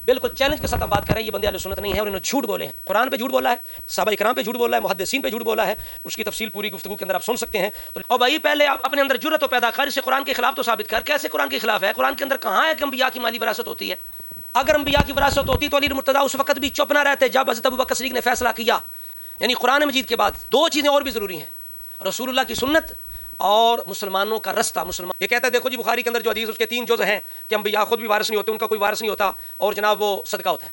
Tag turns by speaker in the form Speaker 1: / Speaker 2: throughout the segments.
Speaker 1: بالکل چیلنج کے ساتھ ہم بات کر رہے ہیں یہ بندے اہل سنت نہیں ہے اور انہوں نے جھوٹ بولے ہیں، قرآن پہ جھوٹ بولا ہے، صحابہ کرام پہ جھوٹ بولا ہے، محدثین پہ جھوٹ بولا ہے، اس کی تفصیل پوری گفتگو کے اندر آپ سن سکتے ہیں۔ اور بھائی پہلے آپ اپنے اندر جرأت و پیدا کر، اسے قرآن کے خلاف تو ثابت کر، کیسے قرآن کے خلاف ہے؟ قرآن کے اندر کہاں ہے کہ انبیاء کی مالی وراثت ہوتی ہے؟ اگر انبیاء کی وراثت ہوتی تو علی مرتضیٰ اس وقت بھی چپ نہ رہتے جب حضرت ابوبکر صدیق نے فیصلہ کیا۔ یعنی قرآن مجید کے بعد دو چیزیں اور بھی ضروری ہیں، رسول اللہ کی سنت اور مسلمانوں کا رستہ۔ مسلمان یہ کہتا ہے دیکھو جی بخاری کے اندر جو حدیث اس کے 3 جز ہیں کہ انبیاء خود بھی وارث نہیں ہوتے، ان کا کوئی وارث نہیں ہوتا، اور جناب وہ صدقہ ہوتا ہے۔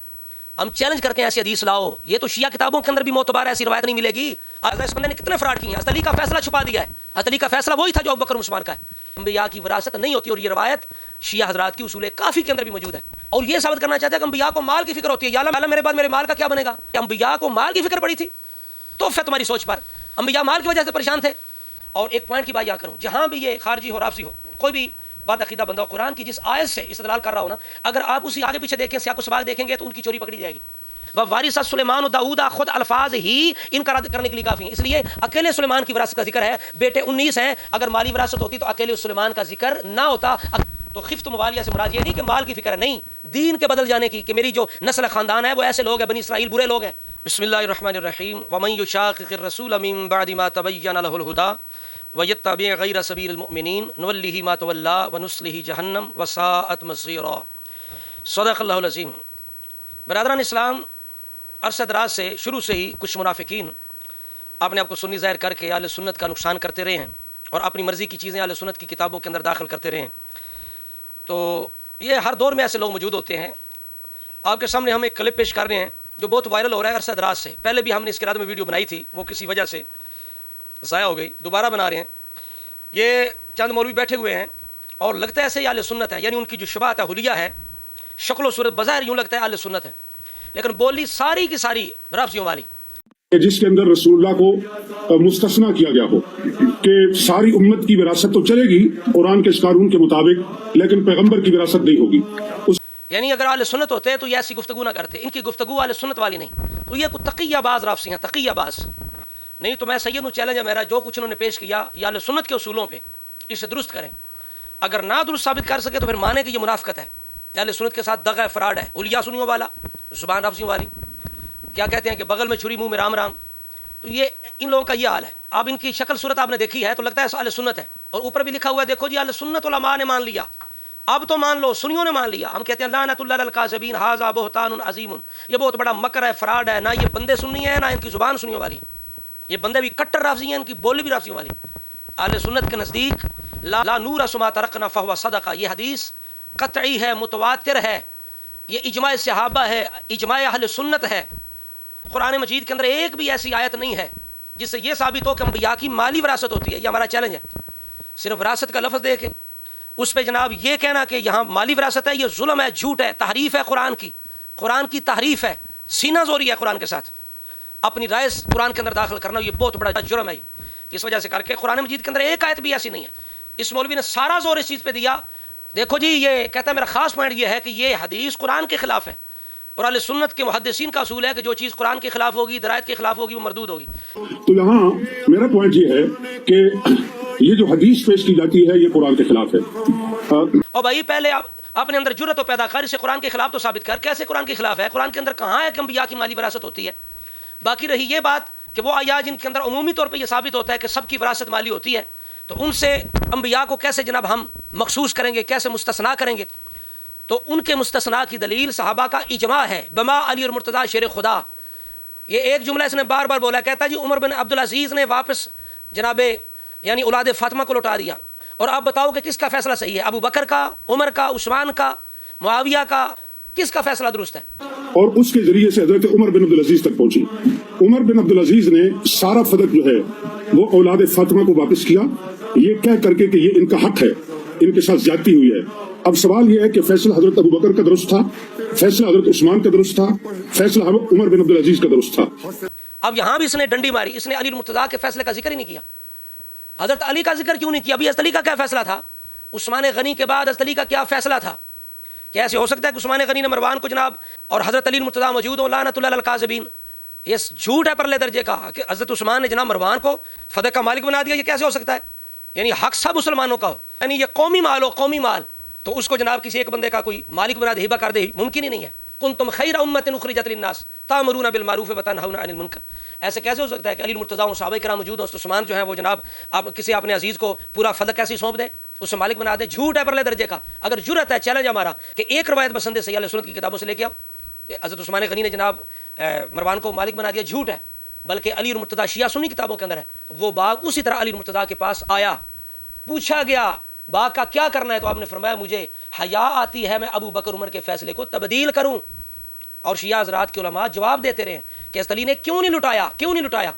Speaker 1: ہم چیلنج کرتے ہیں ایسی حدیث لاؤ، یہ تو شیعہ کتابوں کے اندر بھی معتبر ایسی روایت نہیں ملے گی۔ اس بندے نے کتنے فراڈ کیے ہیں، حضرت علی کا فیصلہ چھپا دیا ہے، حضرت علی کا فیصلہ وہی تھا جو ابوبکر عثمان کا ہے۔ انبیاء کی وراثت نہیں ہوتی، اور یہ روایت شیعہ حضرات کی اصول کافی کے اندر بھی موجود ہے، اور یہ ثابت کرنا چاہتے ہیں کہ انبیاء کو مال کی فکر ہوتی ہے۔ یا اللہ میرے بعد میرے مال کا کیا بنے گا؟ کہ انبیاء کو مال کی فکر پڑی تھی تو پھر تمہاری سوچ پر انبیاء مال کی وجہ سے پریشان تھے۔ اور ایک پوائنٹ کی بات یاد کروں، جہاں بھی یہ خارجی ہو رافضی ہو کوئی بھی بات عقیدہ بندہ ہو، قرآن کی جس آیت سے استدلال کر رہا ہو نا، اگر آپ اسی آگے پیچھے دیکھیں، سیاق و سباق دیکھیں گے تو ان کی چوری پکڑی جائے گی۔ وارث سلیمان و داؤد، خود الفاظ ہی ان کا رد کرنے کے لیے کافی ہیں، اس لیے اکیلے سلیمان کی وراثت کا ذکر ہے، بیٹے 19 ہیں، اگر مالی وراثت ہوتی تو اکیلے سلیمان کا ذکر نہ ہوتا۔ تو خفت موالیہ سے مراد یہ نہیں کہ مال کی فکر ہے، نہیں، دین کے بدل جانے کی، کہ میری جو نسل خاندان ہے وہ ایسے لوگ ہیں، بنی اسرائیل برے لوگ ہیں۔ بسم اللہ الرحمن الرحیم۔ ومن یشاقق الرسول من بعد ما تبین له الهدى ویتبع غیر سبیل المؤمنین نولہ ما تولی ونصلہ جہنم وساءت مصیرا۔ صدق اللہ العظیم۔ برادران اسلام، عرصہ دراز سے شروع سے ہی کچھ منافقین اپنے آپ کو سنی ظاہر کر کے اہل سنت کا نقصان کرتے رہے ہیں اور اپنی مرضی کی چیزیں اہل سنت کی کتابوں کے اندر داخل کرتے رہے ہیں۔ تو یہ ہر دور میں ایسے لوگ موجود ہوتے ہیں۔ آپ کے سامنے ہم ایک کلپ پیش کر رہے ہیں جو بہت وائرل ہو رہا ہے عرصہ دراز سے، پہلے بھی ہم نے اس کے رد میں ویڈیو بنائی تھی، وہ کسی وجہ سے ضائع ہو گئی، دوبارہ بنا رہے ہیں۔ یہ چند مولوی بیٹھے ہوئے ہیں اور لگتا ہے ایسے ہی اہل سنت ہے، یعنی ان کی جو شبہات ہے حلیہ ہے، شکل و صورت بظاہر یوں لگتا ہے اہل سنت ہے، لیکن بولی ساری کی ساری رافضیوں والی،
Speaker 2: جس کے اندر رسول اللہ کو مستثنا کیا گیا ہو کہ ساری امت کی وراثت تو چلے گی قرآن کے اس قانون کے مطابق، لیکن پیغمبر کی وراثت نہیں ہوگی۔
Speaker 1: یعنی اگر اہل سنت ہوتے تو یہ ایسی گفتگو نہ کرتے، ان کی گفتگو اہل سنت والی نہیں، تو یہ کوئی تقیہ باز رافضی ہیں، تقیہ باز نہیں۔ تو میں سید چیلنج ہے میرا، جو کچھ انہوں نے پیش کیا یا اہل سنت کے اصولوں پہ اسے درست کریں، اگر نہ درست ثابت کر سکے تو پھر مانے کہ یہ منافقت ہے، اہل سنت کے ساتھ دغا فراڈ ہے، حلیہ سنیوں والا، زبان رافضیوں والی، کیا کہتے ہیں کہ بغل میں چھری منہ میں رام رام۔ تو یہ ان لوگوں کا یہ حال ہے۔ اب ان کی شکل صورت آپ نے دیکھی ہے تو لگتا ہے اہل سنت ہے، اور اوپر بھی لکھا ہوا ہے دیکھو جی اہل سنت علماء نے مان لیا، اب تو مان لو، سنیوں نے مان لیا۔ ہم کہتے ہیں لعنت اللہ علی الکاذبین ھذا بہتان عظیم، یہ بہت بڑا مکر ہے، فراڈ ہے، نہ یہ بندے سنی ہیں نہ ان کی زبان سنیوں والی، یہ بندے بھی کٹر رافضی ہیں، ان کی بولی بھی رافضیوں والی۔ اہل سنت کے نزدیک لا نور ثم ترکنا فہو صدقہ، یہ حدیث قطعی ہے، متواتر ہے، یہ اجماع صحابہ ہے، اجماع اہل سنت ہے۔ قرآن مجید کے اندر ایک بھی ایسی آیت نہیں ہے جس سے یہ ثابت ہو کہ انبیاء کی مالی وراثت ہوتی ہے، یہ ہمارا چیلنج ہے۔ صرف وراثت کا لفظ دیکھیں، اس پہ جناب یہ کہنا کہ یہاں مالی وراثت ہے، یہ ظلم ہے، جھوٹ ہے، تحریف ہے قرآن کی تحریف ہے، سینہ زوری ہے قرآن کے ساتھ، اپنی رائے قرآن کے اندر داخل کرنا یہ بہت بڑا جرم ہے۔ اس وجہ سے کر کے قرآن مجید کے اندر ایک آیت بھی ایسی نہیں ہے۔ اس مولوی نے سارا زور اس چیز پہ دیا، دیکھو جی یہ کہتا ہے میرا خاص پوائنٹ یہ ہے کہ یہ حدیث قرآن کے خلاف ہے، اور اہل سنت کے محدثین کا اصول ہے کہ جو چیز قرآن کے خلاف ہوگی، درایت کے خلاف ہوگی، وہ مردود ہوگی۔
Speaker 2: تو یہاں میرا پوائنٹ یہ ہے کہ یہ جو حدیث پیش کی جاتی ہے یہ قرآن کے خلاف ہے۔
Speaker 1: اور بھائی پہلے آپ اپنے اندر جرأت و پیدا کر، اسے قرآن کے خلاف تو ثابت کر، کیسے قرآن کے خلاف ہے؟ قرآن کے اندر کہاں ہے کہ انبیاء کی مالی وراثت ہوتی ہے؟ باقی رہی یہ بات کہ وہ آیات جن کے اندر عمومی طور پہ یہ ثابت ہوتا ہے کہ سب کی وراثت مالی ہوتی ہے، تو ان سے انبیاء کو کیسے جناب ہم مخصوص کریں گے، کیسے مستثنا کریں گے؟ تو ان کے مستثنا کی دلیل صحابہ کا اجماع ہے، بما علی اور مرتضیٰ شیر خدا۔ یہ ایک جملہ اس نے بار بار بولا، کہتا ہے جی عمر بن عبدالعزیز نے واپس جناب یعنی اولاد فاطمہ کو لوٹا دیا، اور آپ بتاؤ کہ کس کا فیصلہ صحیح ہے؟ ابو بکر کا، عمر کا، عثمان کا، معاویہ کا، کس کا فیصلہ درست ہے؟
Speaker 2: اور اس کے ذریعے سے حضرت عمر بن عبدالعزیز تک پہنچی۔ عمر بن عبدالعزیز نے سارا فدق جو ہے وہ اولاد فاطمہ کو واپس کیا، یہ کہہ کر کے کہ یہ ان کا حق ہے، ان کے ساتھ زیادتی ہوئی ہے۔ اب سوال یہ ہے کہ فیصلہ حضرت ابو بکر کا درست تھا، فیصلہ حضرت عثمان کا درست تھا، فیصلہ عمر بن عبدالعزیز کا درست تھا۔
Speaker 1: اب یہاں بھی اس نے ڈنڈی ماری، اس نے علی المرتضیٰ کے فیصلے کا ذکر ہی نہیں کیا۔ حضرت علی کا ذکر کیوں نہیں کیا؟ ابھی حضرت علی کا کیا فیصلہ تھا؟ عثمان غنی کے بعد حضرت علی کا کیا فیصلہ تھا؟ کیا ایسے ہو سکتا ہے کہ عثمان غنی نے مروان کو جناب اور حضرت علی المرتضیٰ موجود ہوں، لعنت اللہ علی الکاذبین؟ یہ جھوٹ ہے پرلے درجے کا کہ حضرت عثمان نے جناب مروان کو فتح کا مالک بنا دیا، یہ کیسے ہو سکتا ہے؟ یعنی حق سب مسلمانوں کا ہو، یعنی یہ قومی مال ہو، قومی مال، تو اس کو جناب کسی ایک بندے کا کوئی مالک بنا دے، ہبہ کر دے، ممکن ہی نہیں ہے۔ کنتم خیر امۃ اخرجت للناس تأمرون بالمعروف وتنہون عن المنکر. ایسے کیسے ہو سکتا ہے کہ علی المرتضیٰ اور صحابہ کرام موجود ہوں, عثمان جو ہیں وہ جناب آپ کسی اپنے عزیز کو پورا فلک کیسے سونپ دیں, اسے مالک بنا دیں؟ جھوٹ ہے پرلے درجے کا. اگر جرأت ہے, چیلنج ہمارا کہ ایک روایت بسند سیاح علیہ سنت کی کتابوں سے لے کے آؤ کہ حضرت عثمان غنی نے جناب مروان کو مالک بنا دیا. جھوٹ ہے, بلکہ علی المرتضیٰ شیعہ سنی کتابوں کے اندر ہے. وہ باغ اسی طرح علی المرتضیٰ کے پاس آیا, پوچھا گیا باغ کا کیا کرنا ہے, تو آپ نے فرمایا مجھے حیا آتی ہے میں ابو بکر عمر کے فیصلے کو تبدیل کروں. اور شیعہ حضرات کے علماء جواب دیتے رہے کہ اس علی نے کیوں نہیں لٹایا.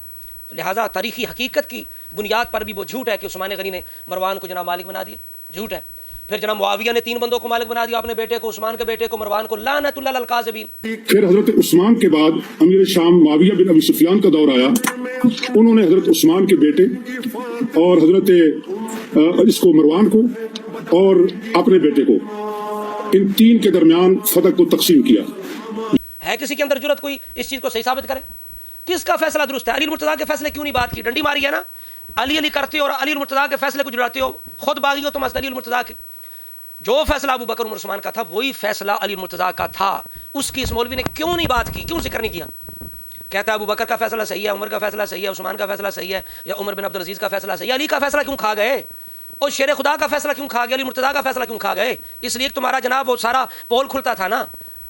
Speaker 1: تو لہٰذا تاریخی حقیقت کی بنیاد پر بھی وہ جھوٹ ہے کہ عثمان غنی نے مروان کو جناب مالک بنا دیا. جھوٹ ہے. پھر جناب معاویہ نے 3 بندوں کو مالک بنا دیا, اپنے بیٹے کو, عثمان کے بیٹے کو, مروان کو. لعنت اللہ علی الکاذبین.
Speaker 2: پھر حضرت عثمان کے بعد امیر شام معاویہ بن ابی سفیان کا دور آیا. انہوں نے حضرت عثمان کے بیٹے اور حضرت اس کو مروان کو اور اپنے بیٹے کو, ان 3 کے درمیان فتح کو تقسیم کیا.
Speaker 1: ہے کسی کے اندر جرأت کوئی اس چیز کو صحیح ثابت کرے؟ کس کا فیصلہ درست ہے؟ علی المرتضیٰ کے فیصلے کیوں نہیں بات کی؟ ڈنڈی ماری ہے نا, علی کرتے ہو اور علی المرتضیٰ کے فیصلے کو جڑاتے ہو, خود باغی ہو تم علی المرتضیٰ کے. جو فیصلہ ابو بکر عمر عثمان کا تھا وہی فیصلہ علی المرتضیٰ کا تھا. اس کی اس مولوی نے کیوں نہیں بات کی, کیوں ذکر نہیں کیا؟ کہتا ہے ابو بکر کا فیصلہ صحیح ہے, عمر کا فیصلہ صحیح ہے, عثمان کا فیصلہ صحیح ہے, یا عمر بن عبدالعزیز کا فیصلہ صحیح ہے. علی کا فیصلہ کیوں کھا گئے؟ اور شیر خدا کا فیصلہ کیوں کھا گئے؟ علی مرتضیٰ کا فیصلہ کیوں کھا گئے؟ اس لیے تمہارا جناب وہ سارا پول کھلتا تھا نا,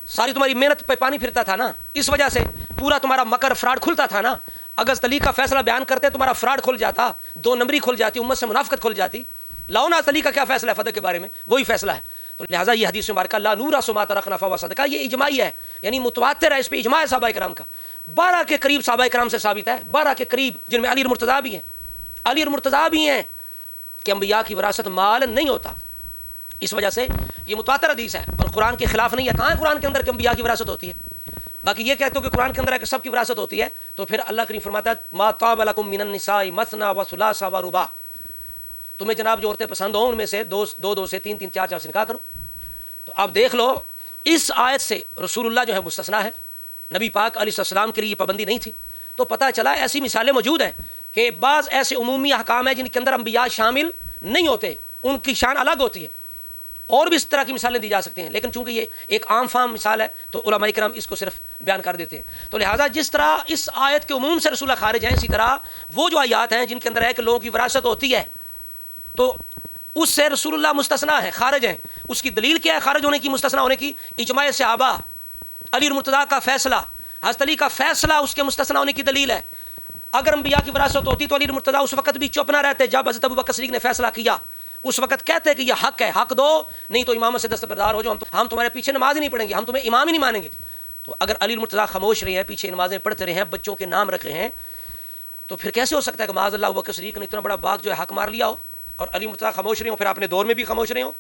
Speaker 1: ساری تمہاری محنت پہ پانی پھرتا تھا نا, اس وجہ سے پورا تمہارا مکر فراڈ کھلتا تھا نا. اگر علی کا فیصلہ بیان کرتے تمہارا فراڈ کھل جاتا, 2 نمبری کھل جاتی, امت سے منافقت کھل جاتی. لاؤ نا علی کا کیا فیصلہ ہے فتح کے بارے میں, وہی فیصلہ ہے. تو لہٰذا یہ حدیث مبارکہ لا نور سما ترکنا فہو صدقہ, یہ اجماعی ہے, یعنی متواتر ہے, اس پہ اجماع ہے صحابہ کرام کا. 12 کے قریب صحابہ کرام سے ثابت ہے, 12 کے قریب, جن میں علی المرتضیٰ بھی ہیں, کہ انبیاء کی وراثت مال نہیں ہوتا. اس وجہ سے یہ متواتر حدیث ہے اور قرآن کے خلاف نہیں ہے. کہاں ہے قرآن کے اندر کہ انبیاء کی وراثت ہوتی ہے؟ باقی یہ کہتے ہو کہ قرآن کے اندر ہے کہ سب کی وراثت ہوتی ہے, تو پھر اللہ کریم فرماتا ہے ما طاب لکم من النساء مثنی و ثلاث و رباع, تمہیں جناب جو عورتیں پسند ہوں ان میں سے 2 سے 3 4 سے نکاح کرو. تو آپ دیکھ لو اس آیت سے رسول اللہ جو ہے مستثنا ہے, نبی پاک علیہ السلام کے لیے یہ پابندی نہیں تھی. تو پتہ چلا ایسی مثالیں موجود ہیں کہ بعض ایسے عمومی احکام ہیں جن کے اندر انبیاء شامل نہیں ہوتے, ان کی شان الگ ہوتی ہے. اور بھی اس طرح کی مثالیں دی جا سکتی ہیں, لیکن چونکہ یہ ایک عام فام مثال ہے تو علماء کرام اس کو صرف بیان کر دیتے ہیں. تو لہٰذا جس طرح اس آیت کے عموم سے رسول اللہ خارج ہیں, اسی طرح وہ جو آیات ہیں جن کے اندر ہے کہ لوگوں کی وراثت ہوتی ہے تو اس سے رسول اللہ مستثنا ہے, خارج ہیں. اس کی دلیل کیا ہے خارج ہونے کی, مستثنا ہونے کی؟ اجماع صحابہ, علی المرتضیٰ کا فیصلہ, حضرت علی کا فیصلہ اس کے مستثنا ہونے کی دلیل ہے. اگر انبیاء کی وراثت ہوتی تو علی المرتضیٰ اس وقت بھی چپ نہ رہتے جب حضرت ابوبکر صدیق نے فیصلہ کیا. اس وقت کہتے کہ یہ حق ہے, حق دو, نہیں تو امامت سے دستبردار ہو جاؤ, ہم تمہارے پیچھے نماز ہی نہیں پڑھیں گے, ہم تمہیں امام ہی نہیں مانیں گے. تو اگر علی المرتضیٰ خاموش رہے ہیں, پیچھے نمازیں پڑھتے رہے ہیں, بچوں کے نام رکھ رہے ہیں, تو پھر کیسے ہو سکتا ہے کہ معاذ اللہ ابوبکر صدیق نے اتنا بڑا باغ جو ہے حق مار لیا ہو اور علی المرتضیٰ خاموش رہے ہوں, پھر اپنے دور میں بھی خاموش رہے ہوں؟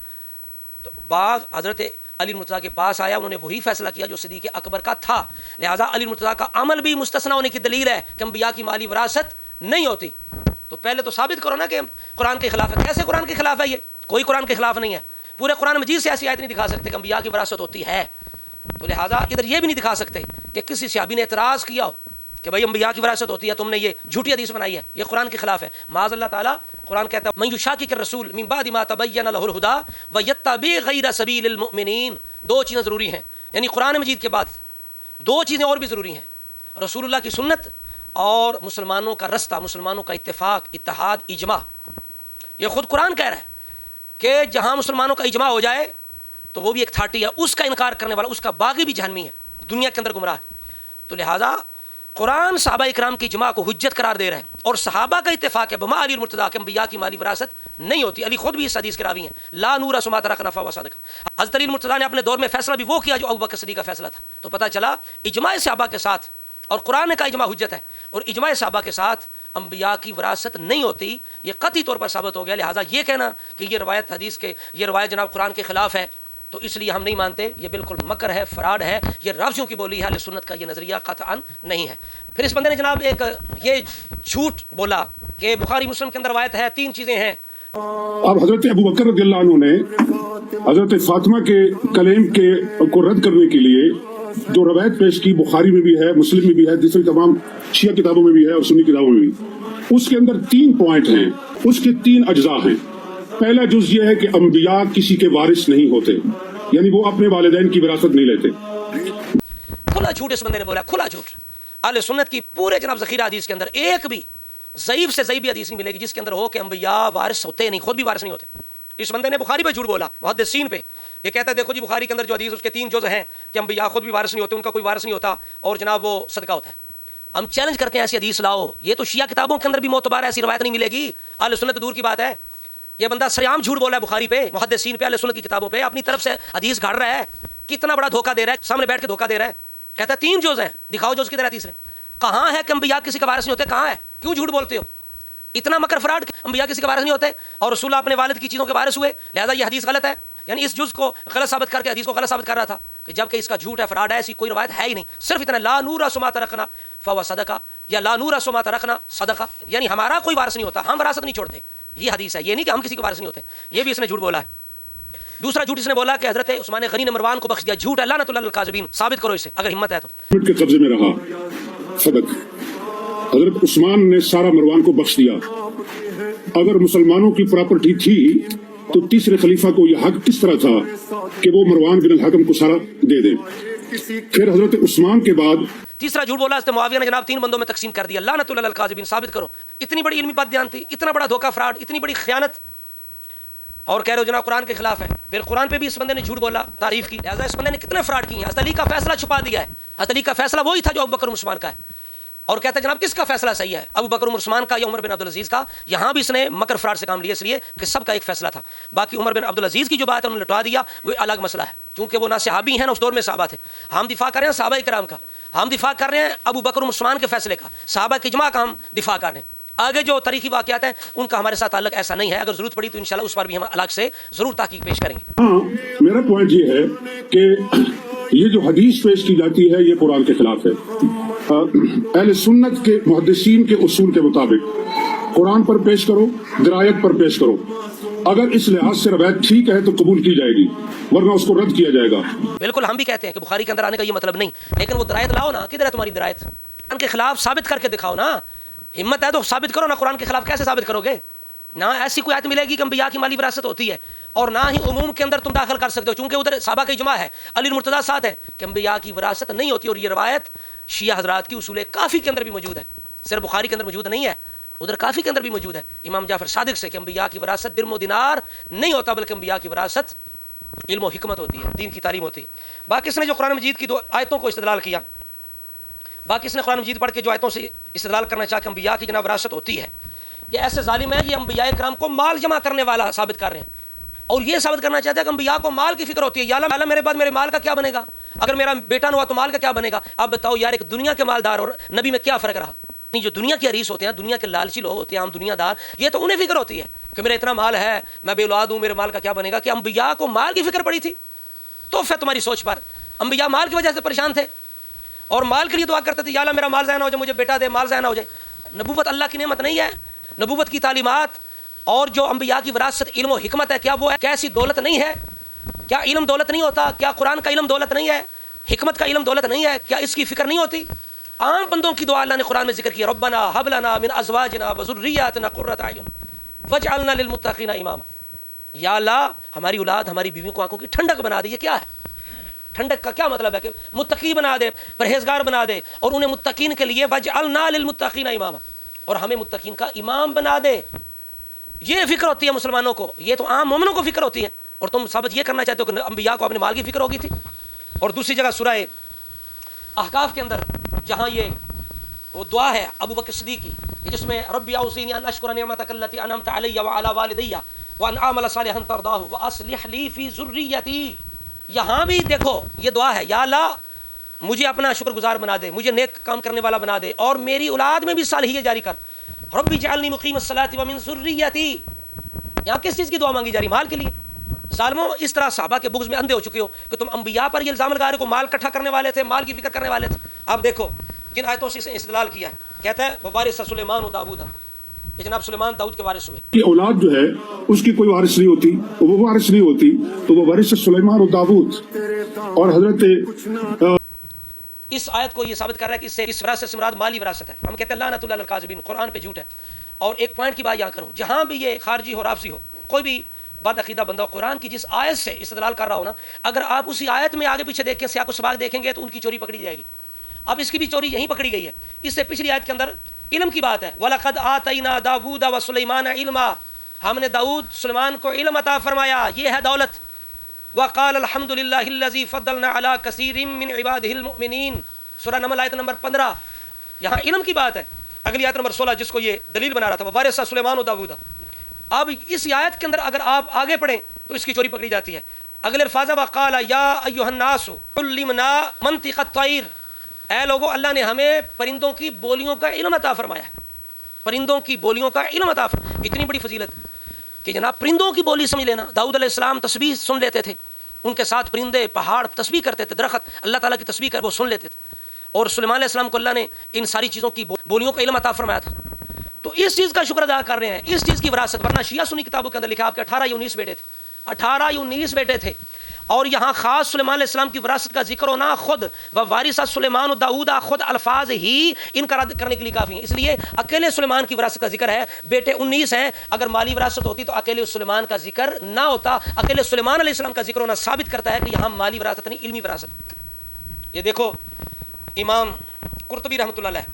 Speaker 1: تو باغ حضرت علی المرتضیٰ کے پاس آیا, انہوں نے وہی فیصلہ کیا جو صدیق اکبر کا تھا. لہٰذا علی المرتضیٰ کا عمل بھی مستثنا ہونے کی دلیل ہے کہ انبیاء کی مالی وراثت نہیں ہوتی. تو پہلے تو ثابت کرو نا کہ قرآن کے خلاف ہے. کیسے قرآن کے خلاف ہے؟ یہ کوئی قرآن کے خلاف نہیں ہے. پورے قرآن مجید سے ایسی آیت نہیں دکھا سکتے کہ انبیاء کی وراثت ہوتی ہے. تو لہٰذا ادھر یہ بھی نہیں دکھا سکتے کہ کسی صحابی نے اعتراض کیا ہو کہ بھائی انبیاء کی وراثت ہوتی ہے, تم نے یہ جھوٹی حدیث بنائی ہے, یہ قرآن کے خلاف ہے. معاذ اللہ تعالیٰ قرآن کہتا ہے من یشاقق الرسول من بعد ما تبین له الهدى ویتبع غیر سبیل المؤمنین. 2 چیزیں ضروری ہیں, یعنی قرآن مجید کے بعد 2 چیزیں اور بھی ضروری ہیں, رسول اللہ کی سنت اور مسلمانوں کا رستہ, مسلمانوں کا اتفاق, اتحاد, اجماع. یہ خود قرآن کہہ رہا ہے کہ جہاں مسلمانوں کا اجماع ہو جائے تو وہ بھی ایک تھاٹی ہے, اس کا انکار کرنے والا, اس کا باغی بھی جہنمی ہے, دنیا کے اندر گمراہ ہے. تو لہٰذا قرآن صحابہ اکرام کی اجماع کو حجت قرار دے رہے ہیں, اور صحابہ کا اتفاق ہے بما علی المرتضیٰ کہ انبیاء کی مالی وراثت نہیں ہوتی. علی خود بھی اس حدیث کے راوی ہیں, لا نور سما ترکنا فہو صدقہ. حضرت علی المرتضیٰ نے اپنے دور میں فیصلہ بھی وہ کیا جو ابوبکر صدیق کا فیصلہ تھا. تو پتہ چلا اجماع صحابہ کے ساتھ, اور قرآن کا اجماع حجت ہے, اور اجماع صحابہ کے ساتھ انبیاء کی وراثت نہیں ہوتی, یہ قطعی طور پر ثابت ہو گیا. لہٰذا یہ کہنا کہ یہ روایت حدیث کے, یہ روایت جناب قرآن کے خلاف ہے تو اس لیے ہم نہیں مانتے, یہ بالکل مکر ہے, فراڈ ہے, یہ رافضیوں کی بولی ہے. اہل سنت کا یہ نظریہ قطعاً نہیں ہے. پھر اس بندے نے جناب ایک یہ جھوٹ بولا کہ بخاری مسلم کے اندر روایت ہے 3 چیزیں ہیں.
Speaker 2: اب حضرت ابوبکر رضی اللہ عنہ نے حضرت فاطمہ کے کلیم کو رد کرنے کے لیے جو روایت پیش کی, بخاری میں بھی ہے, مسلم میں بھی ہے, دوسری تمام شیعہ کتابوں میں بھی ہے اور سنی کتابوں میں بھی. اس کے اندر 3 پوائنٹ ہیں, اس کے 3 اجزاء ہیں. پہلا جز یہ ہے کہ انبیاء کسی کے وارث نہیں ہوتے, یعنی وہ اپنے والدین کی وراثت نہیں لیتے.
Speaker 1: کھلا جھوٹ اس بندے نے بولا, کھلا جھوٹ. اہل سنت کی پورے جناب ذخیرہ حدیث کے اندر ایک بھی ضعیف سے ضعیف بھی حدیث نہیں ملے گی جس کے اندر ہو کہ انبیاء وارث ہوتے نہیں, خود بھی وارث نہیں ہوتے. اس بندے نے بخاری پہ جھوٹ بولا, محدثین پہ. یہ کہتا ہے دیکھو جی بخاری کے اندر جو حدیث اس کے 3 جز ہیں کہ انبیاء خود بھی وارث نہیں ہوتے, ان کا کوئی وارث نہیں ہوتا, اور جناب وہ صدقہ ہوتا ہے. ہم چیلنج کرتے ہیں ایسی حدیث لاؤ. یہ تو شیعہ کتابوں کے اندر بھی معتبر ایسی روایت نہیں ملے گی. اہل سنت دور کی بات ہے. یہ بندہ سریعام جھوٹ بولا ہے بخاری پہ, محدثین پہ, اہل سنت کی کتابوں پہ, اپنی طرف سے حدیث گھاڑ رہا ہے. کتنا بڑا دھوکہ دے رہا ہے, سامنے بیٹھ کے دھوکہ دے رہا ہے. کہتا ہے 3 جز ہیں, دکھاؤ جز کدھر ہے تیسرے. کہاں ہے کہ انبیاء کسی کا وارث نہیں ہوتے, کہاں ہے؟ کیوں جھوٹ بولتے ہو؟ اتنا مکر فراڈ, انبیاء کسی کا وارث نہیں ہوتے اور رسول اللہ اپنے والد کی چیزوں کے وارث ہوئے, لہذا یہ حدیث غلط ہے. یعنی اس جز کو غلط ثابت کر کے حدیث کو غلط ثابت کر رہا تھا کہ جبکہ اس کا جھوٹ ہے, فراڈ ہے, ایسی کوئی روایت ہے ہی نہیں. صرف اتنا لا نور سما ترکنا فهو صدقہ, یا لا نور سما ترکنا صدقہ, یعنی ہمارا کوئی وارث نہیں ہوتا, ہم وراثت نہیں چھوڑتے. یہ حدیث ہے, یہ نہیں کہ ہم کسی کے وارث نہیں ہوتے. یہ بھی اس نے جھوٹ بولا ہے. دوسرا جھوٹ اس نے بولا کہ حضرت عثمان غنی نے مروان کو بخش دیا. جھوٹ ہے, لعنت اللہ علی الکاذبین. ثابت کرو اسے اگر ہمت ہے تو.
Speaker 2: کے قبضے میں رہا صدق. حضرت عثمان نے سارا مروان کو بخش دیا. اگر مسلمانوں کی پراپرٹی تھی تو تیسرے خلیفہ کو یہ حق کس طرح تھا کہ وہ مروان بن الحکم کو سارا دے دے؟ پھر حضرت عثمان کے بعد
Speaker 1: تیسرا جھوٹ بولا حضرت معاویہ نے جناب 3 بندوں میں تقسیم کر دیا. لعنت اللہ علی الکاذبین. ثابت کرو. اتنی بڑی علمی بات بیان تھی, اتنا بڑا دھوکہ فراڈ, اتنی بڑی خیانت, اور کہہ رہے ہو جناب قرآن کے خلاف ہے. پھر قرآن پہ بھی اس بندے نے جھوٹ بولا, تعریف کی. لہٰذا اس بندے نے کتنے فراڈ کی ہیں. حضرت علی کا فیصلہ چھپا دیا ہے. حضرت علی کا فیصلہ وہی تھا جو ابوبکر عثمان کا ہے, اور کہتا ہے جناب کس کا فیصلہ صحیح ہے, ابوبکر عثمان کا یا عمر بن عبدالعزیز کا. یہاں بھی اس نے مکر فراڈ سے کام لیا, اس لیے کہ سب کا ایک فیصلہ تھا. باقی عمر بن عبدالعزیز کی جو بات ہے انہوں نے لٹوا دیا, وہ الگ مسئلہ ہے, چونکہ وہ نہ صحابی ہیں نہ اس دور میں صحابہ تھے. ہم دفاع کر رہے ہیں صحابہ کرام کا, ہم دفاع کر رہے ہیں ابوبکر عثمان کے فیصلے کا, صحابہ کی اجماع کا ہم دفاع کر رہے ہیں. آگے جو تاریخی واقعات ہیں ان کا ہمارے ساتھ تعلق ایسا نہیں ہے. اگر ضرورت پڑی تو انشاءاللہ اس پر بھی ہم الگ سے ضرور تحقیق پیش کریں گے.
Speaker 2: ہاں, میرا پوائنٹ یہ ہے کہ یہ جو حدیث پیش کی جاتی ہے یہ قرآن کے خلاف ہے. اہل سنت کے محدثین کے اصول کے مطابق قرآن پر پیش کرو, درایت پر پیش کرو. اگر اس لحاظ سے روایت ٹھیک ہے تو قبول کی جائے گی, ورنہ اس کو رد کیا جائے گا.
Speaker 1: بالکل ہم بھی کہتے ہیں کہ بخاری کے اندر آنے کا یہ مطلب نہیں, لیکن وہ درایت لاؤ نا. کدھر ہے تمہاری درایت؟ قرآن کے خلاف ثابت کر کے دکھاؤ نا. ہمت ہے تو ثابت کرو نا. قرآن کے خلاف کیسے ثابت کرو گے؟ نہ ایسی کوئی آیت ملے گی کہ انبیاء کی مالی وراثت ہوتی ہے, اور نہ ہی عموم کے اندر تم داخل کر سکتے ہو, چونکہ ادھر صحابہ کا اجماع ہے, علی المرتضیٰ ساتھ ہے کہ انبیاء کی وراثت نہیں ہوتی. اور یہ روایت شیعہ حضرات کی اصول کافی کے اندر بھی موجود ہے, صرف بخاری کے اندر موجود نہیں ہے, ادھر کافی کے اندر بھی موجود ہے امام جعفر صادق سے کہ انبیاء کی وراثت درم و دینار نہیں ہوتا, بلکہ انبیاء کی وراثت علم و حکمت ہوتی ہے, دین کی تعلیم ہوتی ہے. باقی اس نے جو قرآن مجید کی 2 آیتوں کو استدلال کیا, باقی اس نے قرآن مجید پڑھ کے جو آیتوں سے استدلال کرنا چاہا کہ انبیاء کی جناب وراثت ہوتی ہے, یہ ایسے ظالم ہے. یہ انبیاء کرام کو مال جمع کرنے والا ثابت کر رہے ہیں, اور یہ ثابت کرنا چاہتے ہیں کہ انبیاء کو مال کی فکر ہوتی ہے. یا اللہ میرے بعد میرے مال کا کیا بنے گا, اگر میرا بیٹا نہ ہوا تو مال کا کیا بنے گا. اب بتاؤ یار, ایک دنیا کے مالدار اور نبی میں کیا فرق رہا؟ جو دنیا کے حریص ہوتے ہیں, دنیا کے لالچی لوگ ہوتے ہیں, عام دنیا دار, یہ تو انہیں فکر ہوتی ہے کہ میرا اتنا مال ہے, میں بے اولاد ہوں, میرے مال کا کیا بنے گا. کہ انبیاء کو مال کی فکر پڑی تھی؟ تو پھر تمہاری سوچ پر انبیاء مال کی وجہ سے پریشان تھے اور مال کے لیے دعا کرتے تھے, یا اللہ میرا مال ضائع نہ ہو جائے, مجھے بیٹا دے, مال ضائع نہ ہو جائے. نبوت اللہ کی نعمت نہیں ہے؟ نبوت کی تعلیمات اور جو انبیاء کی وراثت علم و حکمت ہے, کیا وہ ہے کیسی دولت نہیں ہے؟ کیا علم دولت نہیں ہوتا؟ کیا قرآن کا علم دولت نہیں ہے؟ حکمت کا علم دولت نہیں ہے؟ کیا اس کی فکر نہیں ہوتی؟ عام بندوں کی دعا اللہ نے قرآن میں ذکر کیا, ربنا ہب لنا من ازواجنا وذریاتنا قرۃ اعین واجعلنا للمتقین اماما. یا اللہ ہماری اولاد, ہماری بیویوں کو آنکھوں کی ٹھنڈک بنا دے. یہ کیا ہے ٹھنڈک کا کیا مطلب ہے؟ کہ متقی بنا دے, پرہیزگار بنا دے, اور انہیں متقین کے لیے واجعلنا للمتقین اماما, اور ہمیں متقین کا امام بنا دے. یہ فکر ہوتی ہے مسلمانوں کو, یہ تو عام مومنوں کو فکر ہوتی ہے, اور تم ثابت یہ کرنا چاہتے ہو کہ انبیاء کو اپنے مال کی فکر ہوگی تھی. اور دوسری جگہ سورہ احقاف کے اندر جہاں یہ وہ دعا ہے ابو بکر صدیق کی, جس میں ربی اوزینی ان اشکر نعمتک التی انعمت علی وعلی والدی وان اعمل صالحا ترضاہ واصلح لی فی ذریتی. یہاں بھی دیکھو یہ دعا ہے, یا اللہ مجھے اپنا شکر گزار بنا دے, مجھے نیک کام کرنے والا بنا دے, اور میری اولاد میں بھی صالحیت جاری کر. ربی جعلنی مقیم الصلاۃ ومن ذریتی. یہاں کس چیز کی دعا مانگی جا رہی؟ مال کے لیے. ظالموں, اس طرح صحابہ کے بغض میں اندھے ہو چکے ہو کہ تم انبیاء پر یہ الزام لگا رہے کو مال اکٹھا کرنے والے تھے, مال کی فکر کرنے والے تھے. اب دیکھو جن آیتوں سے استدلال کیا ہے, کہتا ہے ووارث سلیمان و داؤد, یہ جناب سلیمان داؤد کے وارث ہوئے.
Speaker 2: کی اولاد جو ہے اس کی کوئی وارث نہیں ہوتی, وہ وارث نہیں ہوتی, تو وہ وارث سلیمان و داؤد. اور حضرت
Speaker 1: اس آیت کو یہ ثابت کر رہا ہے کہ اس سے اس وراثت سے مراد مالی وراثت ہے. ہم کہتے ہیں لعنت اللہ علی الکاذبین, قرآن پہ جھوٹ ہے. اور ایک پوائنٹ کی بات یہاں کروں, جہاں بھی یہ خارجی ہو رافضی ہو, کوئی بھی بد عقیدہ بندہ قرآن کی جس آیت سے استدلال کر رہا ہو نا، اگر آپ اسی آیت میں آگے پیچھے دیکھیں، سیاق و سباق دیکھیں گے تو ان کی چوری پکڑی جائے گی. اب اس کی بھی چوری یہیں پکڑی گئی ہے. اس سے پچھلی آیت کے اندر علم کی بات ہے. وَلَقَدْ آتَيْنَا دَاوُودَ وَسُلَيْمَانَ عِلْمًا، ہم نے داؤد سلیمان کو علم عطا فرمایا، یہ ہے دولت. وَقَالَ الْحَمْدُ لِلَّهِ الَّذِي فَضَّلْنَا عَلَىٰ كَثِيرٍ مِّنْ عِبَادِهِ الْمُؤْمِنِينَ. سورہ نمل آیت نمبر 15. یہاں علم کی بات ہے. اگلی آیت نمبر 16 جس کو یہ دلیل بنا رہا تھا، وَوَارِثَ سُلَيْمَانُ دَاوُودَ. اب اس آیت کے اندر اگر آپ آگے پڑھیں تو اس کی چوری پکڑی جاتی ہے. اگلے الفاظ وَقَالَ يَا أَيُّهَا النَّاسُ عُلِّمْنَا مَنطِقَ الطَّيْرِ. اے لوگو، اللہ نے ہمیں پرندوں کی بولیوں کا علم عطا فرمایا ہے. پرندوں کی بولیوں کا علم عطا فرمایا. اتنی بڑی فضیلت کہ جناب پرندوں کی بولی سمجھ لینا. داؤد علیہ السلام تسبیح سن لیتے تھے، ان کے ساتھ پرندے پہاڑ تسبیح کرتے تھے، درخت اللہ تعالیٰ کی تسبیح کر وہ سن لیتے تھے. اور سلیمان علیہ السلام کو اللہ نے ان ساری چیزوں کی بولیوں کا علم عطا فرمایا تھا. تو اس چیز کا شکر ادا کر رہے ہیں، اس چیز کی وراثت. ورنہ شیعہ سنی کتابوں کے اندر لکھا آپ کے 18 یا 19 بیٹے تھے، 18 یا 19 بیٹے تھے. اور یہاں خاص سلیمان علیہ السلام کی وراثت کا ذکر ہونا خود وارث سلیمان و داؤد خود الفاظ ہی انکار کرنے کے لیے کافی ہیں. اس لیے اکیلے سلیمان کی وراثت کا ذکر ہے. بیٹے 19 ہیں، اگر مالی وراثت ہوتی تو اکیلے سلیمان کا ذکر نہ ہوتا. اکیلے سلیمان علیہ السلام کا ذکر ہونا ثابت کرتا ہے کہ یہاں مالی وراثت نہیں، علمی وراثت. یہ دیکھو امام قرطبی رحمۃ اللہ علیہ،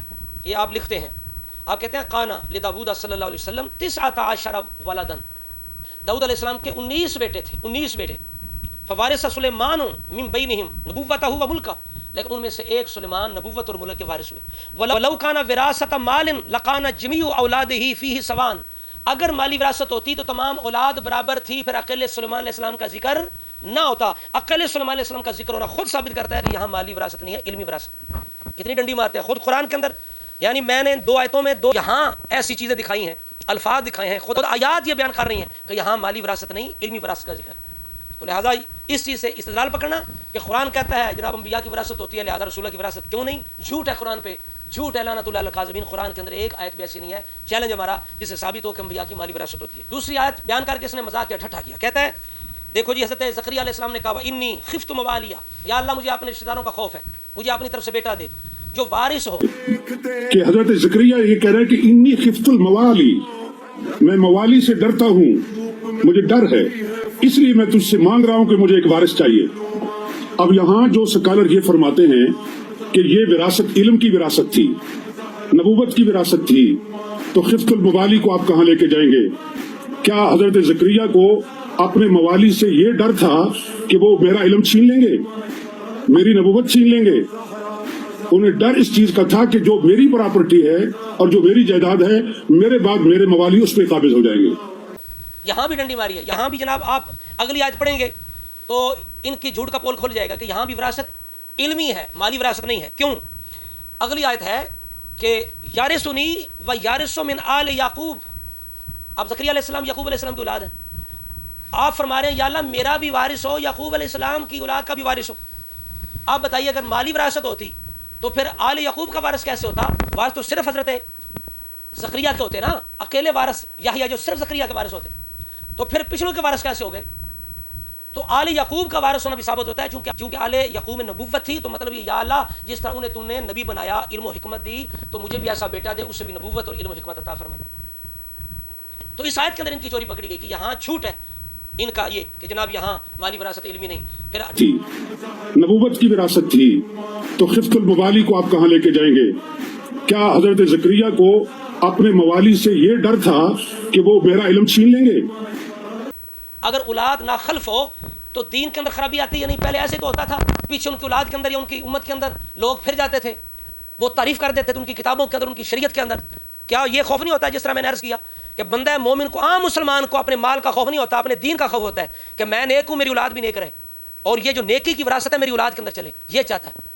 Speaker 1: یہ آپ لکھتے ہیں، آپ کہتے ہیں قانا لداؤد صلی اللہ علیہ وسلم 19 ولدن. داؤد علیہ السلام کے 19 بیٹے تھے، 19 بیٹے. فوارث سلیمان من بینہم نبوتہ و ملکہ، لیکن ان میں سے ایک سلیمان نبوت اور ملک کے وارث ہوئے. ولو کان وراثت مال لکان جمیع اولادہ فیہ سواء. اگر مالی وراثت ہوتی تو تمام اولاد برابر تھی، پھر اکیلے سلیمان علیہ السلام کا ذکر نہ ہوتا. اکیلے سلیمان علیہ السلام کا ذکر ہونا خود ثابت کرتا ہے کہ یہاں مالی وراثت نہیں ہے، علمی وراثت. کتنی ڈنڈی مارتے ہیں خود قرآن کے اندر. یعنی میں نے 2 آیتوں میں 2 یہاں ایسی چیزیں دکھائی ہیں، الفاظ دکھائے ہیں، خود آیات یہ بیان کر رہی ہیں کہ یہاں مالی وراثت نہیں، علمی وراثت کا ذکر. تو لہٰذا اس چیز سے استدلال پکڑنا کہ قرآن کہتا ہے جناب انبیاء کی وراثت ہوتی ہے، لہٰذا رسول اللہ کی وراثت کیوں نہیں؟ جھوٹ ہے قرآن پہ، جھوٹ ہے لعنت اللہ علی الکاذبین. قرآن کے اندر ایک آیت بھی ایسی نہیں ہے. چیلنج ہمارا جس سے ثابت ہو کہ انبیاء کی مالی وراثت ہوتی ہے. دوسری آیت بیان کر کے اس نے مذاق کیا، ٹھٹھا کیا. کہتا ہے دیکھو جی حضرت زکریا علیہ السلام نے کہا انی خفت موالیا، یا اللہ مجھے اپنے رشتہ داروں کا خوف ہے، مجھے اپنی طرف سے بیٹا دے جو وارث ہو.
Speaker 2: کہ حضرت زکریا یہ کہہ رہے ہیں کہ انی خفت الموالی، میں موالی سے ڈرتا ہوں، مجھے ڈر ہے، اس لیے میں تجھ سے مانگ رہا ہوں کہ مجھے ایک وارث چاہیے. اب یہاں جو سکالر یہ فرماتے ہیں کہ یہ وراثت علم کی وراثت تھی، نبوت کی وراثت تھی، تو خفت الموالی کو آپ کہاں لے کے جائیں گے؟ کیا حضرت زکریا کو اپنے موالی سے یہ ڈر تھا کہ وہ میرا علم چھین لیں گے، میری نبوت چھین لیں گے؟ انہیں ڈر اس چیز کا تھا کہ جو میری پراپرٹی ہے اور جو میری جائیداد ہے، میرے بعد میرے موالی اس پہ قابض ہو جائیں گے.
Speaker 1: یہاں بھی ڈنڈی ماری ہے. یہاں بھی جناب آپ اگلی آیت پڑھیں گے تو ان کی جھوٹ کا پول کھل جائے گا کہ یہاں بھی وراثت علمی ہے، مالی وراثت نہیں ہے. کیوں؟ اگلی آیت ہے کہ یارثنی و یارث من آل یعقوب. اب زکریا علیہ السلام یعقوب علیہ السلام کی اولاد ہے. آپ فرما رہے ہیں یا اللہ میرا بھی وارث ہو، یعقوب علیہ السلام کی اولاد کا بھی وارث ہو. آپ بتائیے اگر مالی وراثت ہوتی تو پھر آل یعقوب کا وارث کیسے ہوتا؟ وارث تو صرف حضرت زکریا کے ہوتے نا، اکیلے وارث یحییٰ جو صرف زکریا کے وارث ہوتے. تو پھر پچھلوں کے وارث کیسے ہو گئے؟ تو آل یعقوب کا وارث ہونا بھی ثابت ہوتا ہے چونکہ آل یعقوب میں نبوت تھی. تو مطلب یہ یا اللہ جس طرح انہیں تو نے نبی بنایا، علم و حکمت دی، تو مجھے بھی ایسا بیٹا دے، اس سے بھی نبوت اور علم و حکمت عطا فرما. تو اس آیت کے اندر ان کی چوری پکڑی گئی کہ یہاں جھوٹ ہے ان کا یہ کہ جناب یہاں مالی وراثت علمی نہیں. پھر
Speaker 2: تھی نبوت کی وراثت تھی، تو خفت الموالی کو آپ کہاں لے کے جائیں گے؟ کیا حضرت زکریا کو اپنے موالی سے یہ ڈر تھا کہ وہ میرا علم چھین لیں گے؟
Speaker 1: اگر اولاد ناخلف ہو تو دین کے اندر خرابی آتی ہے نہیں. پہلے ایسے تو ہوتا تھا، پیچھے ان کی اولاد کے اندر یا ان کی امت کے اندر لوگ پھر جاتے تھے، وہ تعریف کر دیتے تھے ان کی کتابوں کے اندر، ان کی شریعت کے اندر. کیا یہ خوف نہیں ہوتا ہے جس طرح میں نے عرض کیا کہ بندہ مومن کو، عام مسلمان کو اپنے مال کا خوف نہیں ہوتا، اپنے دین کا خوف ہوتا ہے کہ میں نیک ہوں، میری اولاد بھی نیک رہے، اور یہ جو نیکی کی وراثت ہے میری اولاد کے اندر چلے. یہ چاہتا ہے.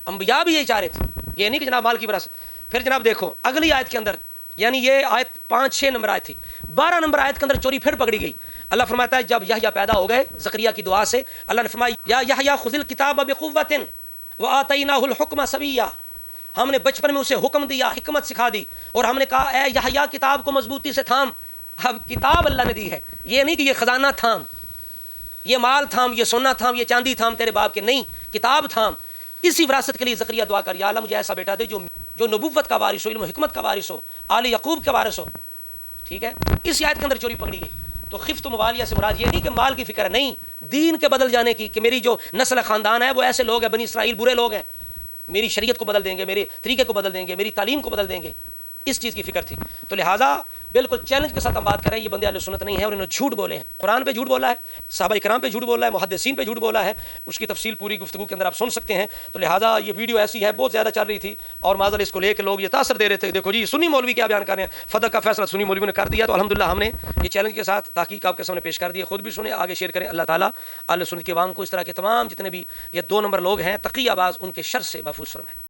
Speaker 1: انبیاء بھی یہی چاہ رہے تھے، یہ نہیں کہ جناب مال کی وراثت. پھر جناب دیکھو اگلی آیت کے اندر، یعنی یہ آیت 5-6 نمبر آیت تھی، 12 نمبر آیت کے اندر چوری پھر پکڑی گئی. اللہ فرماتا ہے جب یحییٰ پیدا ہو گئے زکریا کی دعا سے، اللہ نے فرمایا یا یحییٰ خذ الکتاب بقوۃ وآتیناہ الحکم صبیا. ہم نے بچپن میں اسے حکم دیا، حکمت سکھا دی، اور ہم نے کہا اے یحییٰ کتاب کو مضبوطی سے تھام. اب کتاب اللہ نے دی ہے، یہ نہیں کہ یہ خزانہ تھام، یہ مال تھام، یہ سونا تھام، یہ چاندی تھام تیرے باپ کے، نہیں، کتاب تھام. اسی وراثت کے لیے زکریا دعا کر یا اللہ مجھے ایسا بیٹا دے جو نبوت کا وارث ہو، علم و حکمت کا وارث ہو، آل یعقوب کا وارث ہو. ٹھیک ہے. اس آیت کے اندر چوری پکڑی گئی. تو خفت موالیہ سے مراد یہ نہیں کہ مال کی فکر ہے، نہیں، دین کے بدل جانے کی، کہ میری جو نسل خاندان ہے وہ ایسے لوگ ہیں، بنی اسرائیل برے لوگ ہیں، میری شریعت کو بدل دیں گے، میرے طریقے کو بدل دیں گے، میری تعلیم کو بدل دیں گے، اس چیز کی فکر تھی. تو لہٰذا بالکل چیلنج کے ساتھ ہم بات کر رہے ہیں، یہ بندے اہل سنت نہیں ہیں اور انہوں نے جھوٹ بولے ہیں، قرآن پہ جھوٹ بولا ہے، صحابہ کرام پہ جھوٹ بولا ہے، محدثین پہ جھوٹ بولا ہے، اس کی تفصیل پوری گفتگو کے اندر آپ سن سکتے ہیں. تو لہٰذا یہ ویڈیو ایسی ہے، بہت زیادہ چل رہی تھی اور معذرت اس کو لے کے لوگ یہ تاثر دے رہے تھے، دیکھو جی سنی مولوی کیا بیان کر رہے ہیں، فتح کا فیصلہ سنی مولوی نے کر دیا. تو الحمدللہ ہم نے یہ چیلنج کے ساتھ تحقیق آپ کے سامنے پیش کر دی ہے، خود بھی سنیں، آگے شیئر کریں. اللہ تعالیٰ اہل سنت کے عوام کو اس طرح کے تمام جتنے بھی یہ 2 نمبر لوگ ہیں تقی آواز، ان کے شر سے محفوظ فرمائے.